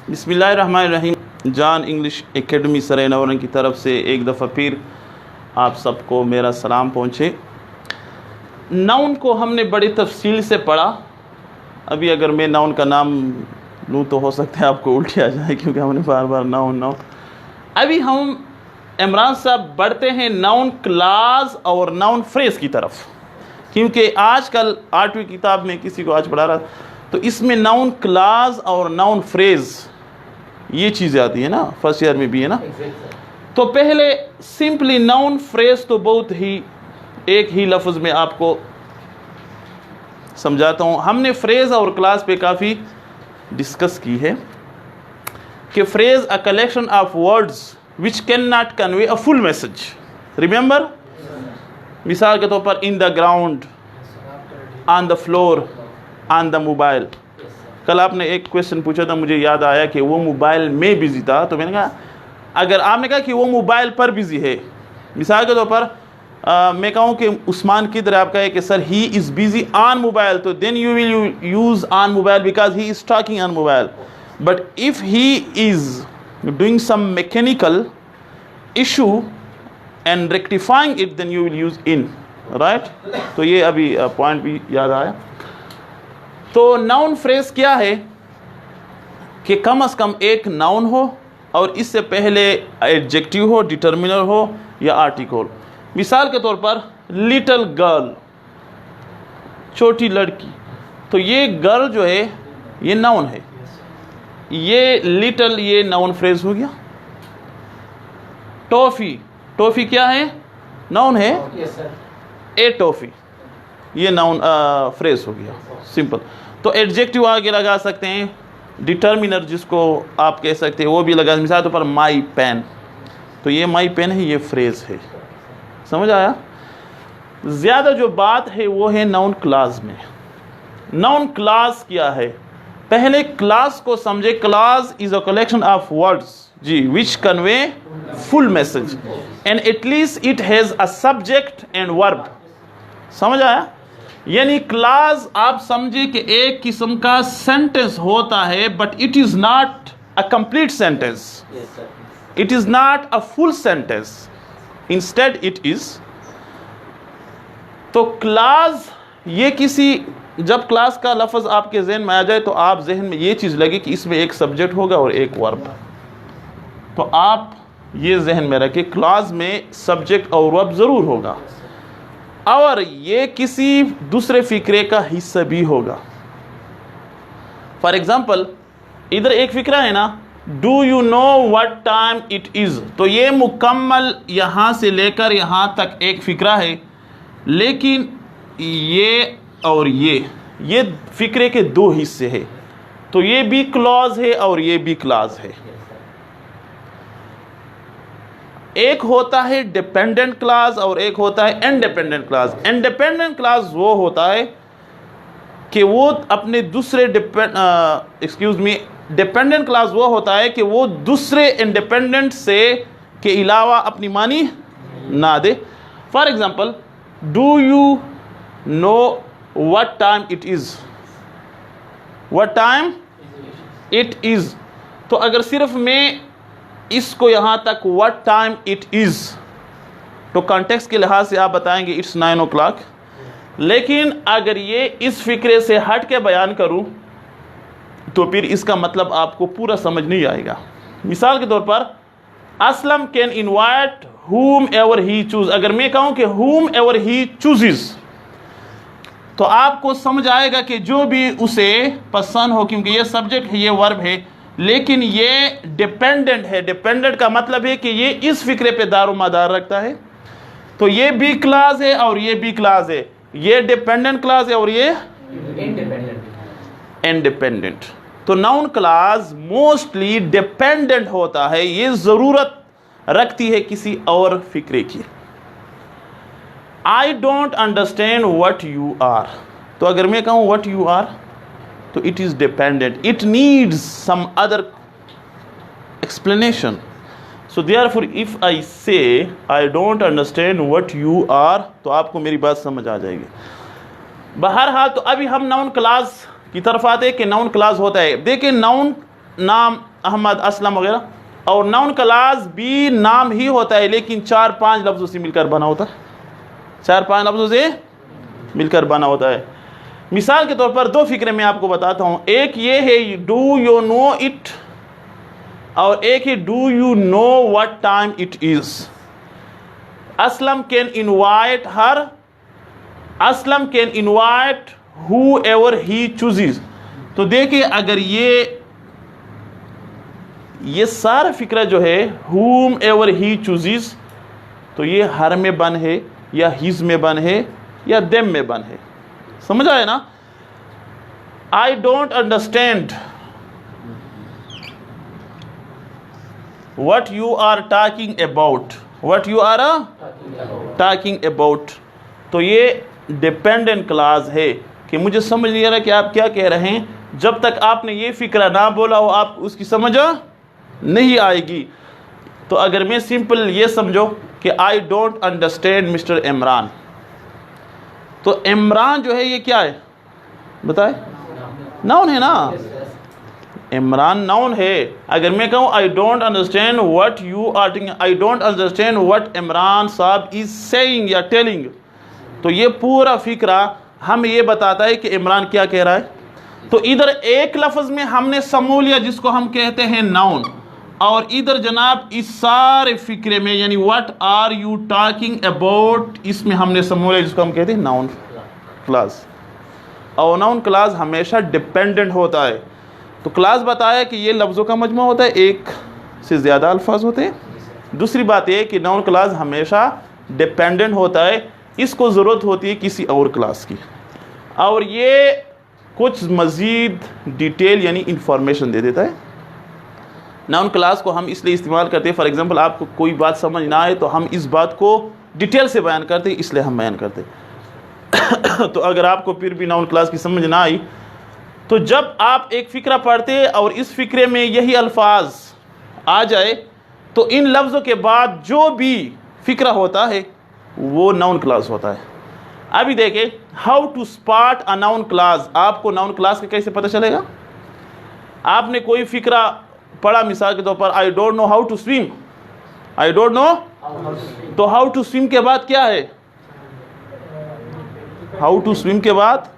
बिस्मिल्लाहिर्रहमानिर्रहीम। जान English academy सरेनवरन की तरफ से एक दफ़ा फिर आप सबको मेरा सलाम पहुँचे। नाउन को हमने बड़ी तफसील से पढ़ा। अभी अगर मैं नाउन का नाम लूँ तो हो सकता है आपको उल्टी आ जाए, क्योंकि हमने बार बार नाउन। अभी हम इमरान साहब बढ़ते हैं नाउन क्लास और नाउन फ्रेज़ की तरफ, क्योंकि आजकल 8वीं किताब में किसी को आज पढ़ा रहा तो इसमें नाउन क्लास और नाउन फ्रेज़ ये चीज़ें आती है ना, फर्स्ट ईयर में भी है ना। तो पहले सिंपली नाउन फ्रेज़ तो बहुत ही एक ही लफ्ज़ में आपको समझाता हूँ। हमने फ्रेज़ और क्लास पे काफ़ी डिस्कस की है कि phrase a collection of words which can not convey a full message. Remember, मिसाल के तौर पर in the ground, on the floor, on the mobile. कल आपने एक क्वेश्चन पूछा था, मुझे याद आया कि वो मोबाइल में बिज़ी था, तो मैंने कहा अगर आपने कहा कि वो मोबाइल पर बिज़ी है, मिसाल के तौर पर मैं कहूँ कि उस्मान किधर है, आपका है कि sir he is busy on mobile, तो then you will use on mobile because he is talking on mobile. But if he is doing some mechanical issue and rectifying it, then you will use in, right. तो ये अभी point भी याद आया। तो noun phrase क्या है कि कम से कम एक नाउन हो और इससे पहले एडजेक्टिव हो, डिटर्मिनर हो या आर्टिकल। मिसाल के तौर पर लिटिल गर्ल, छोटी लड़की, तो ये गर्ल जो है ये नाउन है, ये लिटिल ये नाउन फ्रेज़ हो गया। टॉफ़ी, टॉफ़ी क्या है? नाउन है। ए टॉफ़ी ये नाउन फ्रेज़ हो गया, सिंपल। तो एडजेक्टिव आगे लगा सकते हैं, डिटर्मिनर जिसको आप कह सकते हैं वो भी लगा। मिसाल तौर पर माई पेन, तो ये माई पेन है, ये फ्रेज़ है। समझ आया? ज़्यादा जो बात है वो है नाउन क्लास में। नाउन क्लास क्या है? पहले क्लास को समझे। Class is a collection of words जी which convey full message and at least it has a subject and verb. समझ आया? यानी क्लास आप समझे कि एक किस्म का सेंटेंस होता है, but it is not a complete sentence, it is not a full sentence, instead it is. तो क्लास ये किसी, जब क्लास का लफ्ज़ आपके जहन में आ जाए तो आप जहन में ये चीज़ लगे कि इसमें एक सब्जेक्ट होगा और एक वर्ब। तो आप ये जहन में रखें क्लास में सब्जेक्ट और वर्ब ज़रूर होगा, और ये किसी दूसरे फ़िक्रे का हिस्सा भी होगा। फॉर एग्ज़ाम्पल इधर एक फ़िक्रा है ना, do you know what time it is, तो ये मुकम्मल यहाँ से लेकर यहाँ तक एक फ़िक्रा है, लेकिन ये और ये फ़िक्रे के दो हिस्से हैं। तो ये भी क्लॉज है और ये भी क्लॉज है। एक होता है डिपेंडेंट क्लास और एक होता है इंडिपेंडेंट क्लास। इंडिपेंडेंट क्लास वो होता है कि वो अपने दूसरे डिपेंडेंट क्लास वो होता है कि वो दूसरे इंडिपेंडेंट से के अलावा अपनी मानी ना दे। For example, do you know what time it is, what time it is. तो अगर सिर्फ मैं इसको यहाँ तक व्हाट टाइम इट इज़, तो कॉन्टेक्स्ट के लिहाज से आप बताएंगे इट्स 9 o'clock। लेकिन अगर ये इस फिक्रे से हट के बयान करूँ तो फिर इसका मतलब आपको पूरा समझ नहीं आएगा। मिसाल के तौर पर Aslam can invite whom ever he choose, अगर मैं कहूँ कि whom ever he chooses, तो आपको समझ आएगा कि जो भी उसे पसंद हो, क्योंकि ये सब्जेक्ट है, ये वर्ब है, लेकिन ये डिपेंडेंट है। डिपेंडेंट का मतलब है कि ये इस फिक्रे पे दारोमदार रखता है। तो ये भी क्लास है और ये भी क्लास है, ये डिपेंडेंट क्लास है और ये इंडिपेंडेंट। तो नाउन क्लास मोस्टली डिपेंडेंट होता है, ये ज़रूरत रखती है किसी और फिक्रे की। I don't understand what you are, तो अगर मैं कहूँ व्हाट यू आर, तो it is dependent, it needs some other explanation. So therefore if I say I don't understand what you are, तो आपको मेरी बात समझ आ जाएगी। बहरहाल तो अभी हम नाउन क्लास की तरफ आते हैं कि नाउन क्लास होता है। देखिए नाउन नाम अहमद, असलम वगैरह। और नाउन क्लास भी नाम ही होता है लेकिन 4-5 लफ्ज़ों से मिलकर बना होता है, 4-5 लफ्ज़ों से मिलकर बना होता है। मिसाल के तौर पर 2 फिक्रे मैं आपको बताता हूँ। एक ये है डू यू नो इट, और एक है do you know what time it is. Aslam can invite her, Aslam can invite who ever he chooses. तो देखिए अगर ये सारा फिक्रा जो है whom एवर ही चूजेज, तो ये हर में बन है या हिज में बन है या देम में बन है। समझ आए ना? आई don't understand what you are talking about, what you are talking about। तो ये डिपेंडेंट क्लास है कि मुझे समझ नहीं आ रहा कि आप क्या कह रहे हैं। जब तक आपने ये फिक्रा ना बोला हो आप उसकी समझ नहीं आएगी। तो अगर मैं सिंपल ये समझो कि आई डोंट अंडरस्टैंड मिस्टर इमरान, तो इमरान जो है ये क्या है बताए? नाउन है ना, इमरान नाउन है। अगर मैं कहूँ I don't understand what you are telling, I don't understand what Imran साहब इज सेइंग या टेलिंग, तो ये पूरा फिक्रा हमें ये बताता है कि इमरान क्या कह रहा है। तो इधर एक लफ्ज़ में हमने समूह लिया जिसको हम कहते हैं नाउन, और इधर जनाब इस सारे फिक्रे में यानी what are you talking about, इसमें हमने समूह लिया जिसको हम कहते हैं नाउन क्लास। और नाउन क्लास हमेशा डिपेंडेंट होता है। तो क्लास बताया कि ये लफ्ज़ों का मजमू होता है, एक से ज़्यादा अल्फाज होते हैं। दूसरी बात ये कि नाउन क्लास हमेशा डिपेंडेंट होता है, इसको ज़रूरत होती है किसी और क्लास की, और ये कुछ मज़ीद डिटेल यानी इंफॉर्मेशन दे देता है। नाउन क्लास को हम इसलिए इस्तेमाल करते हैं, फॉर एग्ज़ाम्पल आपको कोई बात समझ ना आए तो हम इस बात को डिटेल से बयान करते हैं, इसलिए हम बयान करते हैं। तो अगर आपको फिर भी नाउन क्लास की समझ ना आई, तो जब आप एक फ़िक्रा पढ़ते और इस फ़िक्रे में यही अल्फाज आ जाए तो इन लफ्ज़ों के बाद जो भी फ़िक्रा होता है वो नाउन क्लास होता है। अभी देखें how to spot a noun class. आपको नाउन क्लास का कैसे पता चलेगा? आपने कोई फ़िक्रा पढ़ा, मिसाल के तौर पर I don't know how to swim, I don't know, तो हाउ टू स्विम के बाद क्या है? हाउ टू स्विम के बाद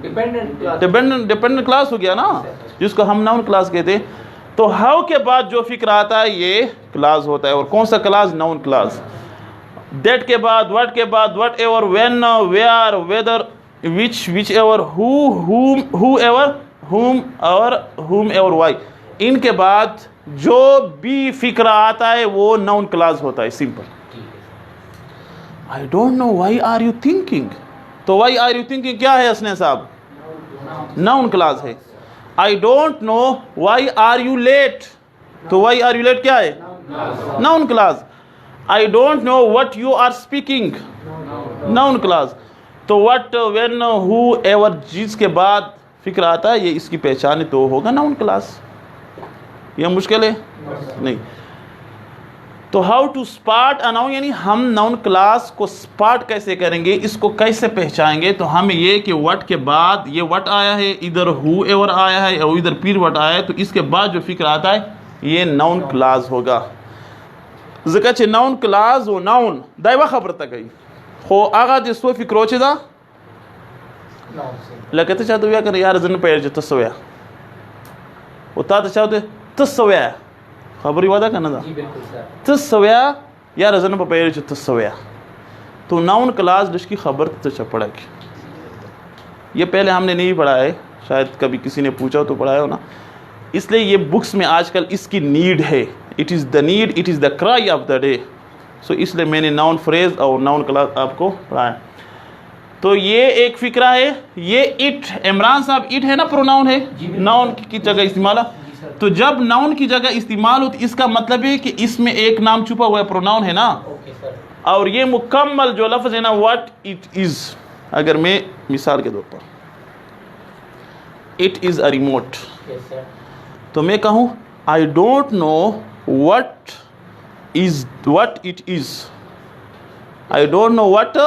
डिपेंडेंट क्लास हो गया ना, जिसको हम नाउन क्लास कहते हैं। तो हाउ के बाद जो फिक्र आता है ये क्लास होता है। और कौन सा क्लास? Noun class. दैट के बाद, व्हाट के बाद, whatever, when, where, whether, whichever, whoever, whom और हुम एवर, वाई, इनके बाद जो भी फिक्रा आता है वो नाउन क्लास होता है। Simple. I don't know why are you thinking, तो व्हाई आर यू थिंकिंग क्या है हसनैन साहब? नाउन क्लास है। I don't know why are you late, तो व्हाई आर यू लेट क्या है? Noun class. I don't know what you are speaking, noun class. तो what, when, whoever, जिसके बाद फिक्र आता है ये इसकी पहचान है तो होगा नाउन क्लास। यह मुश्किल है नहीं। तो how to spot a noun, यानी हम नाउन क्लास को स्पॉट कैसे करेंगे, इसको कैसे पहचानेंगे? तो हम ये कि व्हाट के बाद ये व्हाट आया है, इधर हु एवर आया है और इधर फिर व्हाट आया है, तो इसके बाद जो फिक्र आता है ये नाउन क्लास होगा। ज़िक्र नाउन क्लास वो नाउन दाइवा खबर तक गई हो आगा जिसको फिक्रोचे दा लगते चाहते हुआ कर यार जन पैर जो तस्वया उता तो चाहते तस्वया खबर वादा करना था तस्वया यार जन पैर जो तस्वया। तो नाउन क्लास जिसकी खबर तो पड़ेगी, ये पहले हमने नहीं पढ़ा है, शायद कभी किसी ने पूछा तो पढ़ाया हो ना, इसलिए ये बुक्स में आजकल इसकी नीड है। It is the need, it is the cry of the day. So इसलिए मैंने नाउन फ्रेज और नाउन क्लास आपको पढ़ाया। तो ये एक फिक्रा है। ये इट, इमरान साहब इट है ना, प्रोनाउन है, नाउन की जगह इस्तेमाल। तो जब नाउन की जगह इस्तेमाल हो तो इसका मतलब है कि इसमें एक नाम छुपा हुआ है, प्रोनाउन है ना। और ये मुकम्मल जो लफ्ज़ है ना व्हाट इट इज़, अगर मैं मिसाल के तौर पर इट इज़ अ रिमोट, तो मैं कहूँ I don't know what it is, I don't know what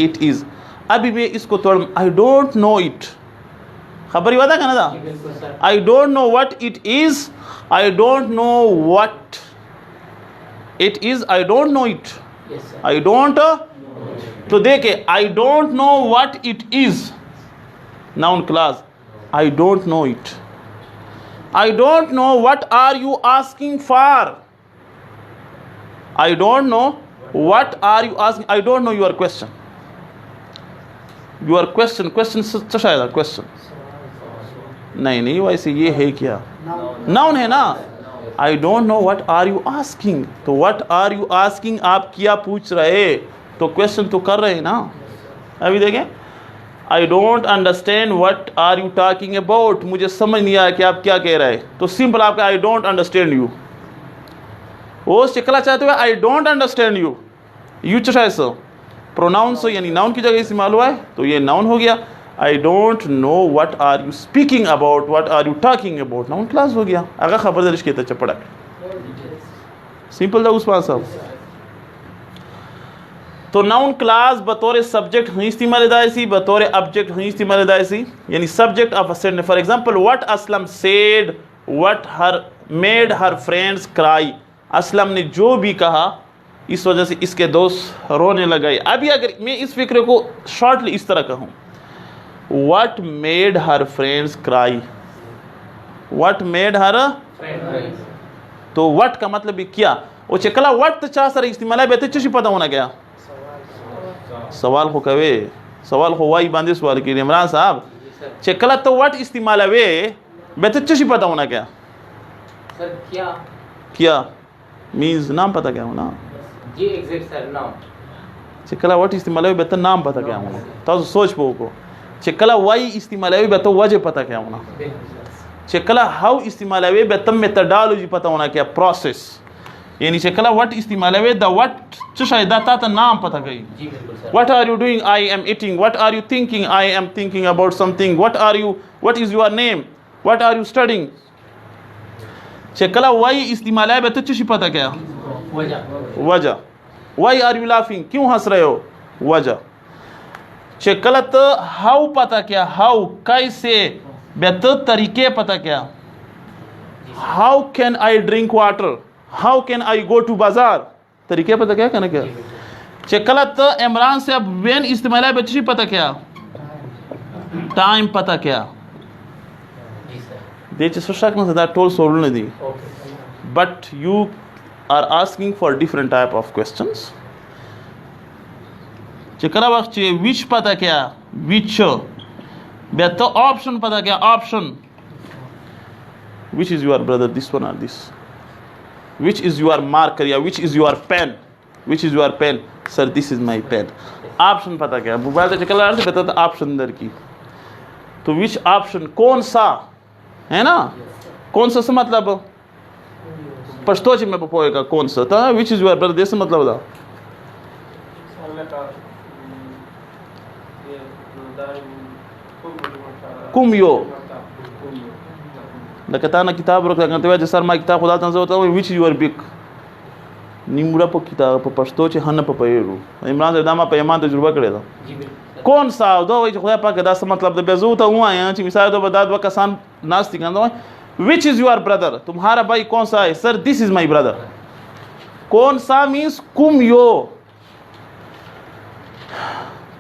it is. अभी मैं इसको तोड़ आई डोंट नो इट, खबर ही वादा कहना था, आई don't know what it is, I don't know what it is. I don't know it. Yes, sir. I don't. तो देखे, I don't know what it is. Noun class. I don't know it. I don't know what are you asking for. I don't know what are you asking. I don't know your question. Your question. Question से शायद question. नहीं वैसे ये है क्या? Noun है ना? I don't know what are you asking. तो what are you asking आप क्या पूछ रहे? तो question तो कर रहे हैं ना? अभी देखें. I don't understand what are you talking about. मुझे समझ नहीं आया कि आप क्या कह रहे हैं. तो simple आपका I don't understand you. वो शिकला चाहते हुए I don't understand you. You चाहे सो प्रोनाउन सो यानी नाउन की जगह इस्तेमाल हुआ है तो ये नाउन हो गया. I don't know what are you speaking about. What are you talking about. Noun class हो गया. अगर खबर दरिश कहता चपड़ा सिंपल था उस्मान साहब. तो नाउन क्लास बतौर सब्जेक्ट हई इस्तेमाल दायसी, बतौर ऑब्जेक्ट हई इस्तेमाल दायसी, यानी subject of a sentence. For example what Aslam said what her made her friends cry. Aslam ने जो भी कहा इस वजह से इसके दोस्त रोने लगे. अभी अगर मैं इस फिक्र को शॉर्टली इस तरह कहूँ, what made her friends cry. What made her, तो व्हाट का मतलब भी क्या. वो चकला व्हाट तो चाह सर इस्तेमाल है चुशी पता होना क्या सवाल हो कवे सवाल हो वाई बांधे सवाल की इमरान साहब चकला तो व्हाट इस्तेमाल है बेहतर चुशी पता होना क्या सर. क्या मीन्स नाम पता क्या होना जी एग्जैक्ट सर नाम. चकला व्हाट इस्तेमाल है बेहतर नाम पता क्या होना. तो सोच पो को चकला वाई इस्तेमाल है बेहतर वजह पता क्या होना. चकला हाउ इस्तेमाल है बेहतर मेथडोलॉजी पता होना क्या प्रोसेस. यानी चकला व्हाट इस्तेमाल है द व्हाट चुशाय दाता तो नाम पता गई. What are you doing I am eating. What are you thinking I am thinking about something. What is your name. What are you studying. चकला वाई इस्तेमाल है बेहतर चुशी पता क्या वजह. वाई आर यू लाफिंग क्यों हंस रहे हो वजह. चकलत हाउ पता क्या हाउ कैसे बेहतर तरीके पता क्या. How can I drink water. How can I go to bazaar. तरीके पता क्या कहना क्या. चकलत इमरान से अब वेन इस्तेमाल है बच्ची पता क्या टाइम पता क्या. देचे सुशाक न सदा टोल सोल न दी but you are asking for different type of questions. चकला वक्त विच पता क्या विच बेहतर ऑप्शन पता क्या option. Which is your brother this one or this. Which is your marker या which is your pen. Which is your pen sir this is my pen. Option पता क्या मोबाइल से चकला से बेहतर ऑप्शन दर की. तो विच ऑप्शन कौन सा है ना कौन सा मतलब पश्तो में पोएगा कौन सा था. विच इज योर ब्रदर दिस मतलब था कुम यो लकताना किताब रख लगते हुए सर मा किताब खुदा तंज होता है विच योर बिक निमुड़ा प किताब प पश्तो चे हन प पेरू. इमरान दामा पैमान तजुर्बा करे था कौन सा दो वही खुदा पाक दा मतलब द बेजू तो हुआ है ची मिसाल तो बदाद व कसान नास्ती कंदो. विच इज योर ब्रदर तुम्हारा भाई कौन सा है sir this is my brother. कौन सा मींस कुम यो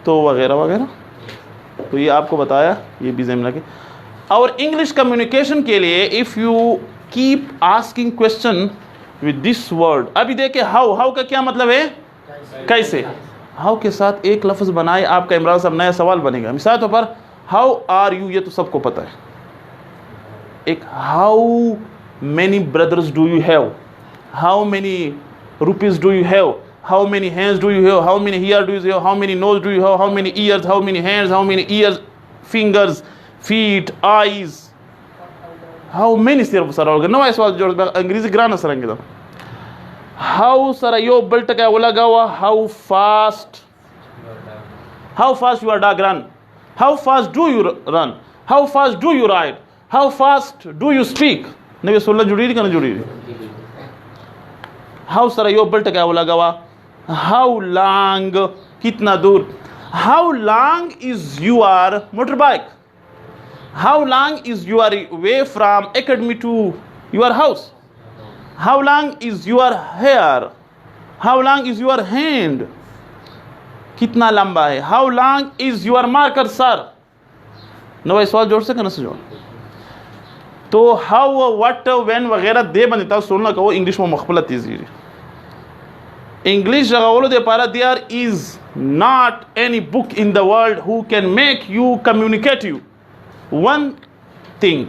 तो वगैरह वगैरह. तो ये आपको बताया ये भी ज़हन रखें. और इंग्लिश कम्युनिकेशन के लिए if you keep asking question with this word. अभी देखे हाउ. हाउ का क्या मतलब है कैसे. हाउ के साथ एक लफ्ज़ बनाए आपका इमरान साहब नया सवाल बनेगा. मिसाल तौर पर हाउ आर यू ये तो सबको पता है. एक how many brothers do you have. How many rupees do you have. How many hands do you have? How many ears do you have? How many nose do you have? How many ears? How many hands? How many ears? Fingers, feet, eyes. How many सिर्फ sir और नवा सवाल जो अंग्रेजी grammar sir अंगे. How sir यो बल्ट का वो लगा हुआ. How fast? How fast your dog run? How fast do you run? How fast do you ride? How fast do you speak? नबी सोल्ला जुड़ी नहीं करना जुड़ी. How सर यो बल्ट का वो लगा हुआ. How long कितना दूर. How long is your motorbike. How long is your way from academy to your house. How long is your hair? How long is your hand? कितना लंबा है? How long is your marker, sir? No भाई सवाल जोड़ सके ना से जोड़. तो how, what, when वगैरह दे बनता है सुनना कहो इंग्लिश में मखबलत इजी इंग्लिश जगह दे पारा there is not any book in the world who can make you communicate you one thing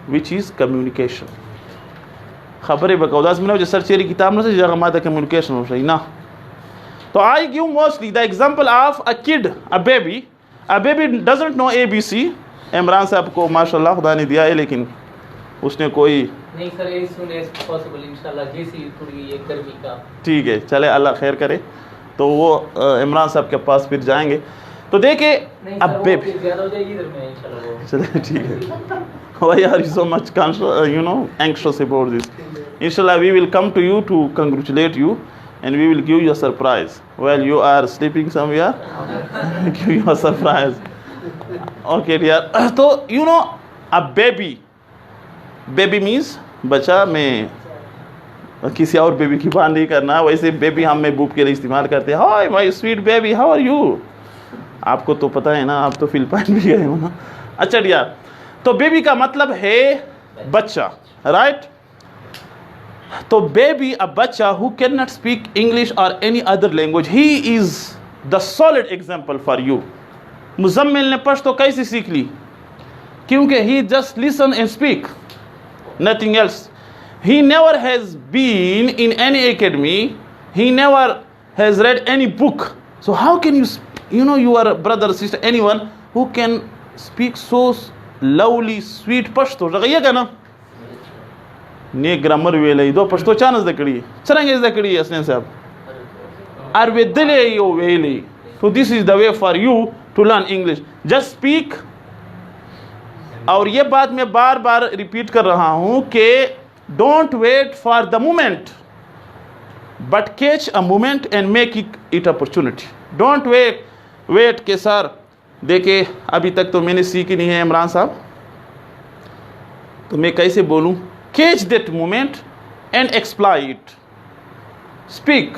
which is communication. खबरें बकौदास में जो सर्च करी किताब ना से जगह माता communication हो सही ना. तो I give mostly the example of a kid, a baby doesn't know ABC. Imran साहब को माशाल्लाह खुदा ने दिया है लेकिन उसने कोई नहीं सर ये सुने पॉसिबल इंशाल्लाह जैसी थोड़ी ये गर्मी का ठीक है चले अल्लाह खैर करे तो वो इमरान साहब के पास फिर जाएंगे. तो देखे अब बेबी ज्यादा हो जाएगी इधर में इंशाल्लाह. चले ठीक है. Why are you so much anxious about this? Inshallah we will come to you to congratulate you and we will give you a surprise while you are sleeping somewhere. Give you a surprise. Okay dear. So a baby means बच्चा में किसी और baby की बात नहीं करना. वैसे baby हम में बूप के लिए इस्तेमाल करते हैं. Hi my sweet baby how are you. आपको तो पता है ना आप तो फिलिपाइन भी गए हो ना. अच्छा डियर तो बेबी का मतलब है बच्चा राइट. तो बेबी अ बच्चा who can not speak English और any other language he is the solid example for you. Muzammil ने पश्तो कैसे सीख ली क्योंकि he just listen and speak nothing else. He never has been in any academy. He never has read any book. So how can your brother sister anyone who can speak so lovely sweet Pashto रगैया ना ने grammar वेले दो Pashto chance दकड़ी चरंगे दकड़ी असने साहब अरवे दिले यो वेले. So this is the way for you to learn English. Just speak. और ये बात मैं बार बार रिपीट कर रहा हूं कि don't wait for the moment but catch a moment and make it opportunity. Don't wait के सर देखे अभी तक तो मैंने सीखी नहीं है इमरान साहब तो मैं कैसे बोलूं. Catch that moment and एक्सप्लॉय it. Speak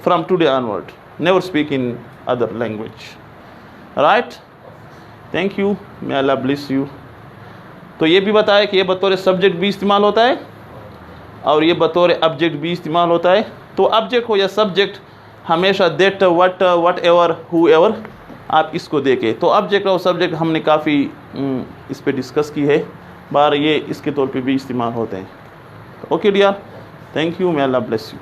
from today onward. Never speak in other language right. Thank you may Allah bless you. तो ये भी बताया कि ये बतौर सब्जेक्ट भी इस्तेमाल होता है और ये बतौर ऑब्जेक्ट भी इस्तेमाल होता है. तो ऑब्जेक्ट हो या सब्जेक्ट हमेशा that what ever who ever आप इसको देखें. तो ऑब्जेक्ट और सब्जेक्ट हमने काफ़ी इस पर डिस्कस की है बार ये इसके तौर पे भी इस्तेमाल होते हैं. Okay dear thank you may Allah bless you.